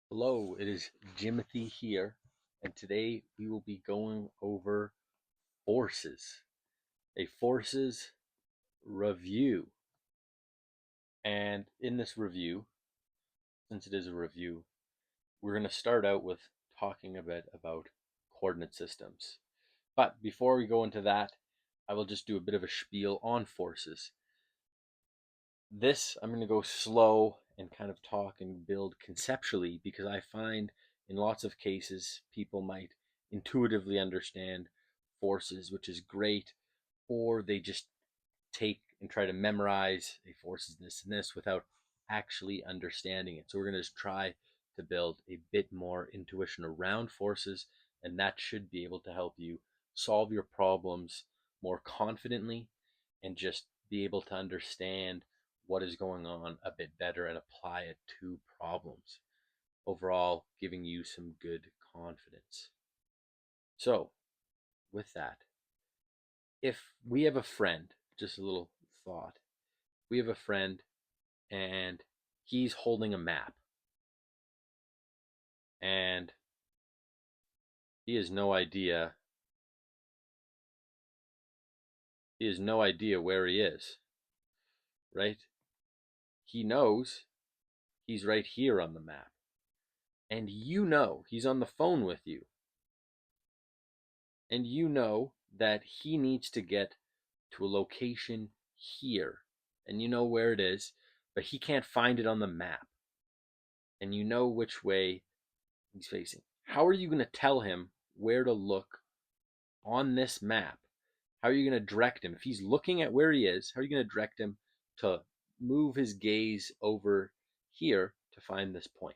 Hello, it is Jimothy here, and today we will be going over forces, a forces review. And in this review, since it is a review, we're going to start out with talking a bit about coordinate systems. But before we go into that, I will just do a bit of a spiel on forces. I'm going to go slow and kind of talk and build conceptually because I find in lots of cases people might intuitively understand forces, which is great, or they just take and try to memorize a force is this and this without actually understanding it. So we're going to just try to build a bit more intuition around forces, and that should be able to help you solve your problems more confidently and just be able to understand what is going on a bit better and apply it to problems. Overall, giving you some good confidence. So, with that, if we have a friend, just a little thought, we have a friend and he's holding a map and he has no idea where he is, right? He knows he's right here on the map, and you know he's on the phone with you, and you know that he needs to get to a location here, and you know where it is, but he can't find it on the map, and you know which way he's facing. How are you going to tell him where to look on this map? How are you going to direct him? If he's looking at where he is, how are you going to direct him to move his gaze over here to find this point?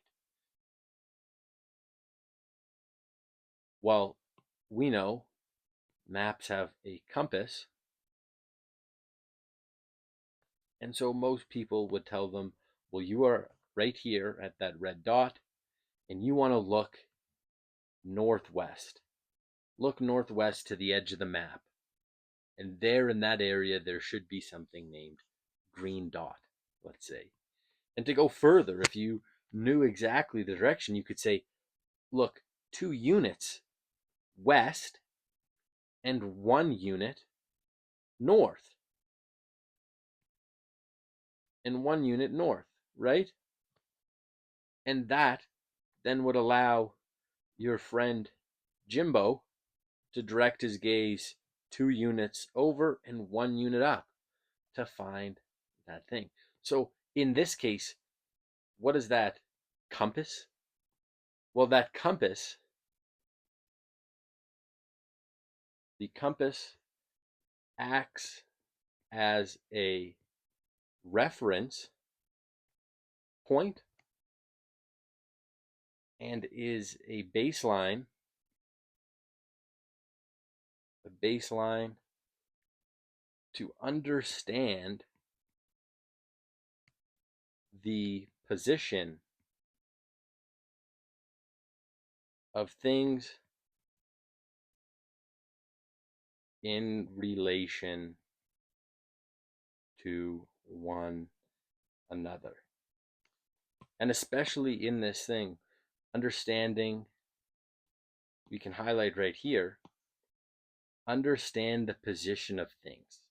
Well, we know maps have a compass, and so most people would tell them, well, you are right here at that red dot, and you want to look northwest. Look northwest to the edge of the map. And there in that area, there should be something named green dot, let's say. And to go further, if you knew exactly the direction, you could say, look, 2 units west and 1 unit north. And 1 unit north, right? And that then would allow your friend Jimbo to direct his gaze 2 units over and 1 unit up to find that thing. So in this case, what is that compass? Well, that compass, the compass acts as a reference point and is a baseline to understand the position of things in relation to one another. And especially in this thing, understanding, we can highlight right here, understand the position of things,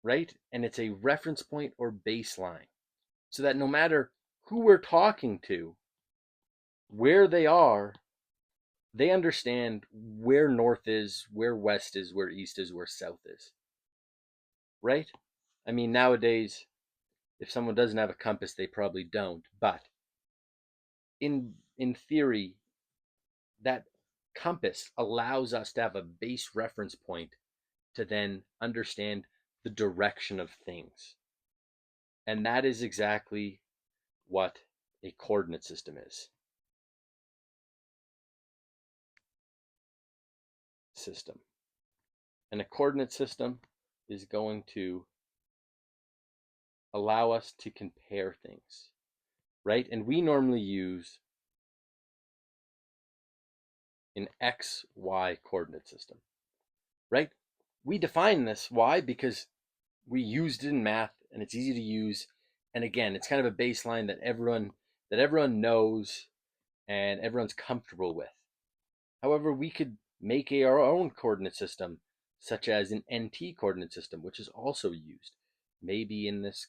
right? And it's a reference point or baseline so that no matter who we're talking to, where they are, they understand where north is, where west is, where east is, where south is, right? I mean, nowadays, if someone doesn't have a compass, they probably don't. But in theory, that compass allows us to have a base reference point to then understand the direction of things. And that is exactly what a coordinate system is. System. And a coordinate system is going to allow us to compare things, right? And we normally use an XY coordinate system, right? We define this. Why? Because we used it in math and it's easy to use. And again, it's kind of a baseline that everyone that everyone knows and everyone's comfortable with. However, we could make our own coordinate system, such as an NT coordinate system, which is also used, maybe in this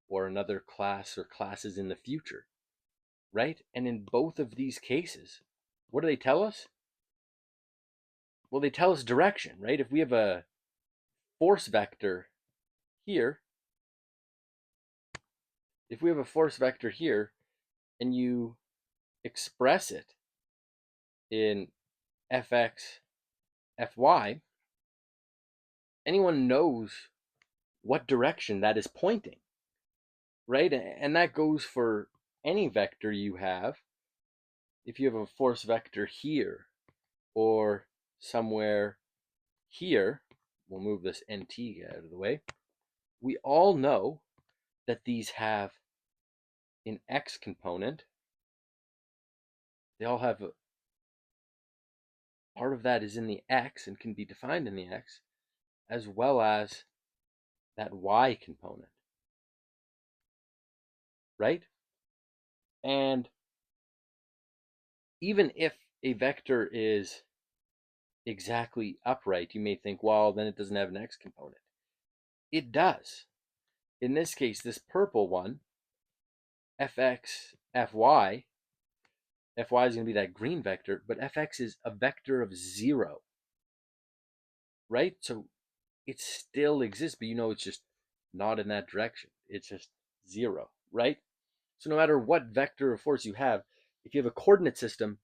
or another class or classes in the future, right? And in both of these cases, what do they tell us? Well, they tell us direction, right? If we have a force vector here, and you express it in fx, fy, anyone knows what direction that is pointing, right? And that goes for any vector you have. If you have a force vector here or somewhere here, we'll move this nt out of the way, we all know that these have an x component. They all have part of that is in the x and can be defined in the x, as well as that y component, right? And even if a vector is exactly upright, you may think, well, then it doesn't have an x component. It does. In this case, this purple one, fx, fy is going to be that green vector, but fx is a vector of 0, right? So it still exists, but it's just not in that direction. It's just 0, right? So no matter what vector of force you have, if you have a coordinate system,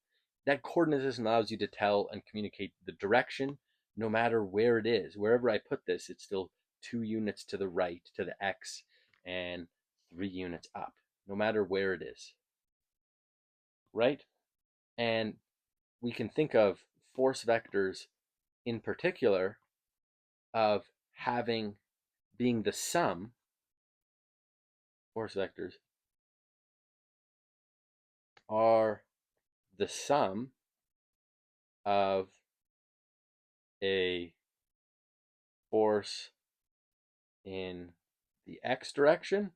that coordinate system allows you to tell and communicate the direction no matter where it is. Wherever I put this, it's still 2 units to the right, to the x, and 3 units up, no matter where it is, right? And we can think of force vectors in particular of being the sum, force vectors are the sum of a force in the x direction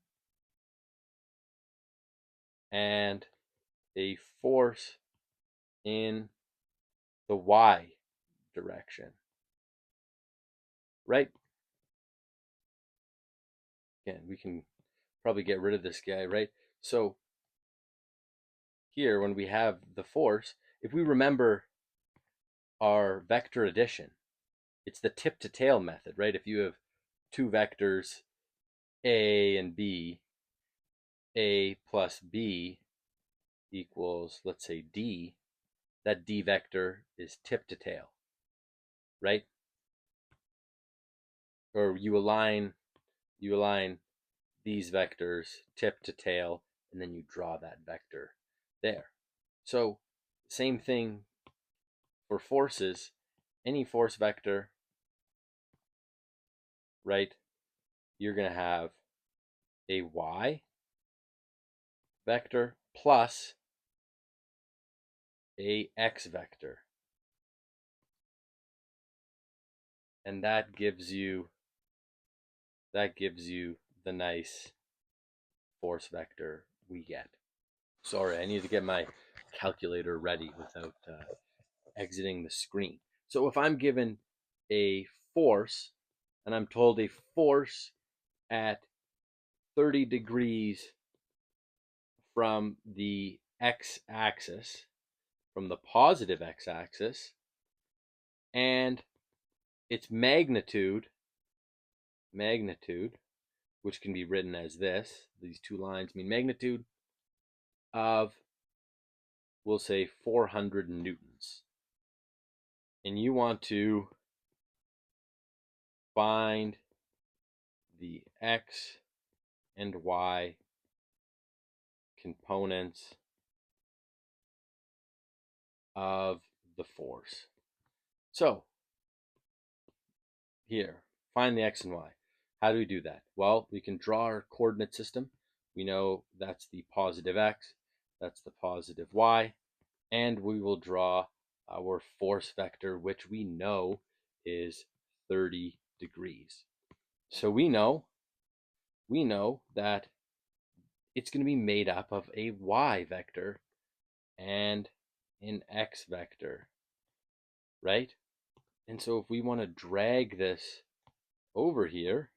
and a force in the y direction, right? Again, we can probably get rid of this guy, right? So here, when we have the force, if we remember our vector addition, it's the tip to tail method, right? If you have two vectors, a and b, a plus b equals, let's say, d, that d vector is tip to tail, right? Or you align these vectors tip to tail, and then you draw that vector there. So same thing for forces. Any force vector, right, you're going to have a y vector plus a x vector. And that gives you the nice force vector we get. Sorry, I need to get my calculator ready without exiting the screen. So if I'm given a force, and I'm told a force at 30 degrees from the x-axis, from the positive x-axis, and its magnitude, which can be written as this, these two lines mean magnitude of, we'll say, 400 newtons. And you want to find the x and y components of the force. So here, find the x and y. How do we do that? Well, we can draw our coordinate system. We know that's the positive x, that's the positive y, and we will draw our force vector, which we know is 30 degrees. So we know that it's going to be made up of a y vector and an x vector, right? And so if we want to drag this over here,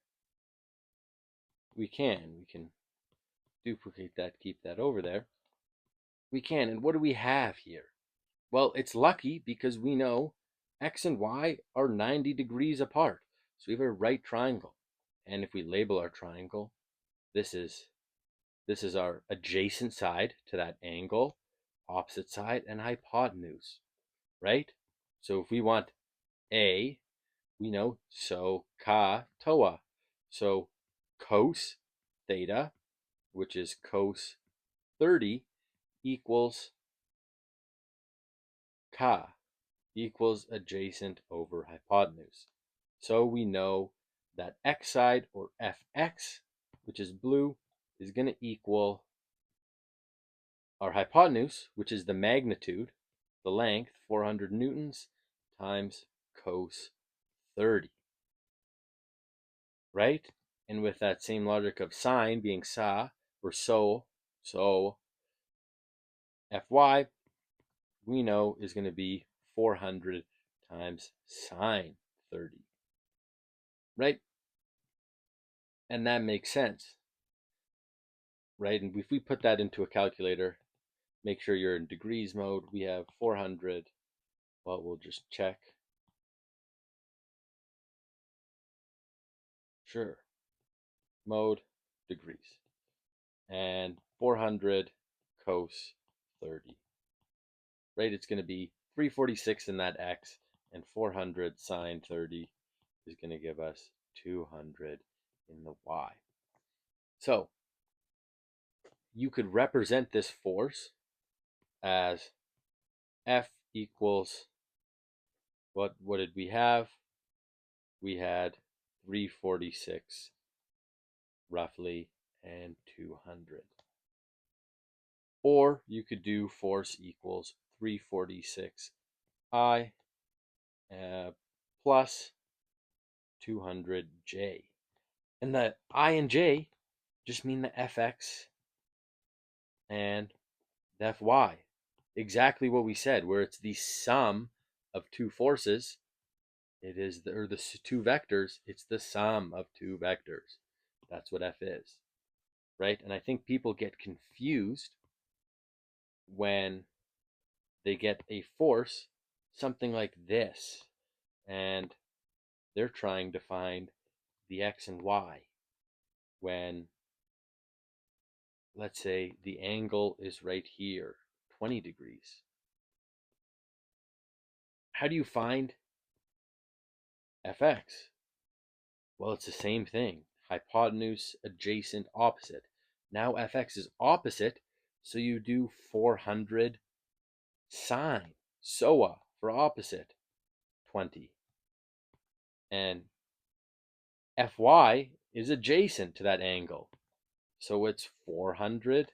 we can. We can duplicate that, keep that over there. We can. And what do we have here? Well, it's lucky because we know x and y are 90 degrees apart. So we have a right triangle. And if we label our triangle, this is our adjacent side to that angle, opposite side, and hypotenuse, right? So if we want A, we know SOHCAHTOA. So cos theta, which is cos 30, equals ka, equals adjacent over hypotenuse. So we know that x side, or fx, which is blue, is going to equal our hypotenuse, which is the magnitude, the length, 400 newtons, times cos 30, right? And with that same logic of sine being sa, or so fy, we know is going to be 400 times sine 30, right? And that makes sense, right? And if we put that into a calculator, make sure you're in degrees mode, we have 400. Well, we'll just check. Sure. Mode, degrees. And 400 cos 30. Right? It's going to be 346 in that x, and 400 sine 30 is going to give us 200 in the y. So you could represent this force as F equals, what did we have? We had 346 roughly and 200. Or you could do force equals 346 I plus 200 J. And the I and J just mean the Fx and the Fy. Exactly what we said, where it's the sum of two forces. It is the two vectors. It's the sum of two vectors. That's what F is, right? And I think people get confused when they get a force, something like this, and they're trying to find the x and y when, let's say, the angle is right here, 20 degrees. How do you find fx? Well, it's the same thing. Hypotenuse, adjacent, opposite. Now fx is opposite, so you do 400 sine, SOA, for opposite, 20. And Fy is adjacent to that angle, so it's 400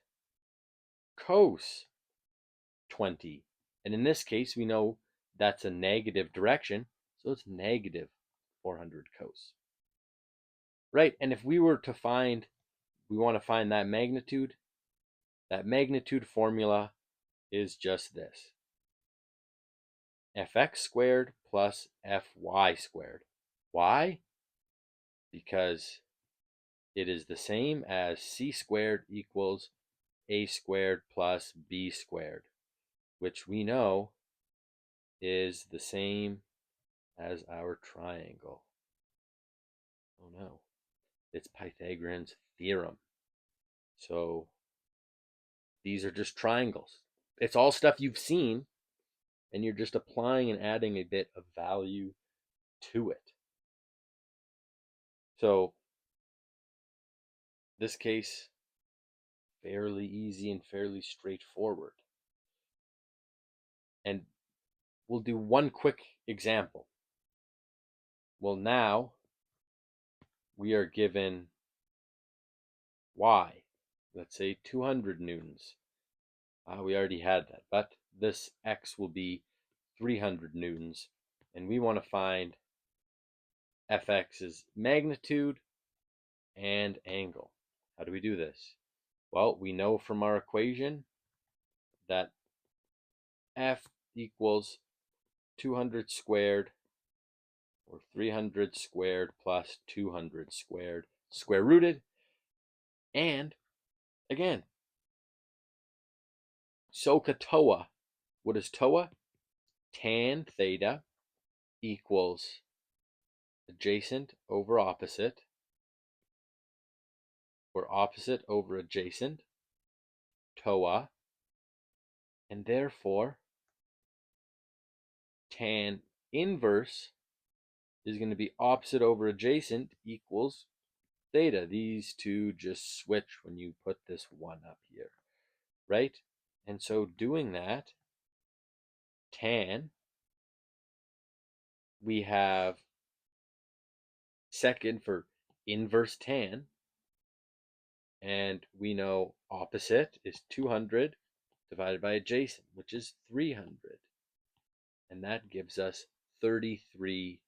cos 20. And in this case, we know that's a negative direction, so it's negative 400 cos. Right, and if we were to find, we want to find that magnitude formula is just this. Fx squared plus Fy squared. Why? Because it is the same as c squared equals a squared plus b squared, which we know is the same as our triangle. Oh no, it's Pythagorean's theorem. So these are just triangles. It's all stuff you've seen, and you're just applying and adding a bit of value to it. So this case, fairly easy and fairly straightforward. And we'll do one quick example. Well, now we are given y, let's say 200 newtons. We already had that, but this x will be 300 newtons, and we want to find fx's magnitude and angle. How do we do this? Well, we know from our equation that F equals 200 squared, or 300 squared plus 200 squared, square rooted. And again, SOHCAHTOA. What is TOA? Tan theta equals adjacent over opposite, or opposite over adjacent, TOA. And therefore, tan inverse is going to be opposite over adjacent equals theta. These two just switch when you put this one up here, right? And so doing that, tan, we have second for inverse tan, and we know opposite is 200 divided by adjacent, which is 300. And that gives us 33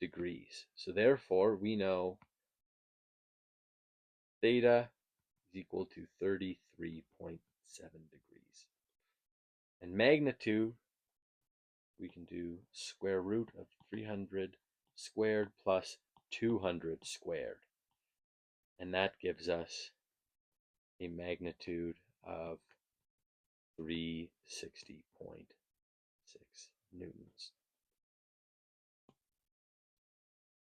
degrees. So therefore, we know theta is equal to 33.7 degrees. And magnitude, we can do square root of 300 squared plus 200 squared. And that gives us a magnitude of 360.6 newtons.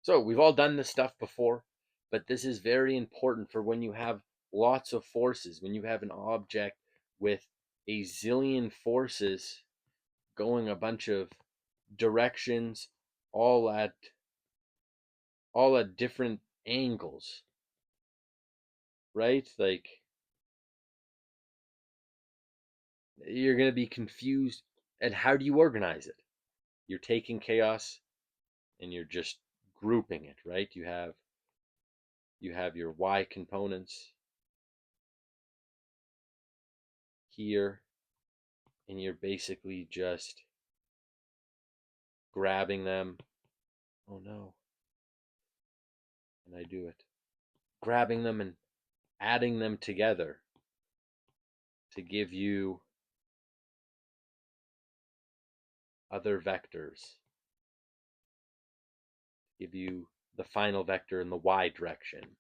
So we've all done this stuff before, but this is very important for when you have lots of forces, when you have an object with a zillion forces going a bunch of directions, all at different angles, right? Like, you're going to be confused. And how do you organize it? You're taking chaos and you're just grouping it, right? You have your y components here, and you're basically just grabbing them. Oh no. And I do it. Grabbing them and adding them together to give you other vectors. Give you the final vector in the y direction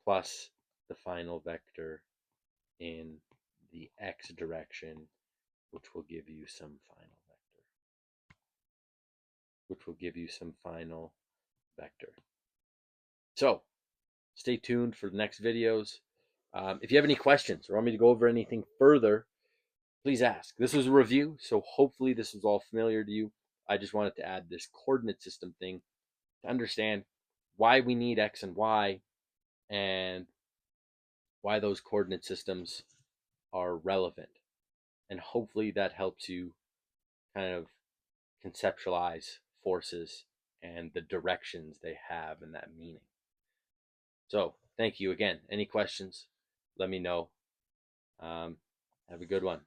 plus the final vector in the x direction, which will give you some final vector. So stay tuned for the next videos. If you have any questions or want me to go over anything further, please ask. This was a review, so hopefully this is all familiar to you. I just wanted to add this coordinate system thing to understand why we need x and y, and why those coordinate systems are relevant. And hopefully that helps you kind of conceptualize forces and the directions they have and that meaning. So thank you again. Any questions, let me know. Have a good one.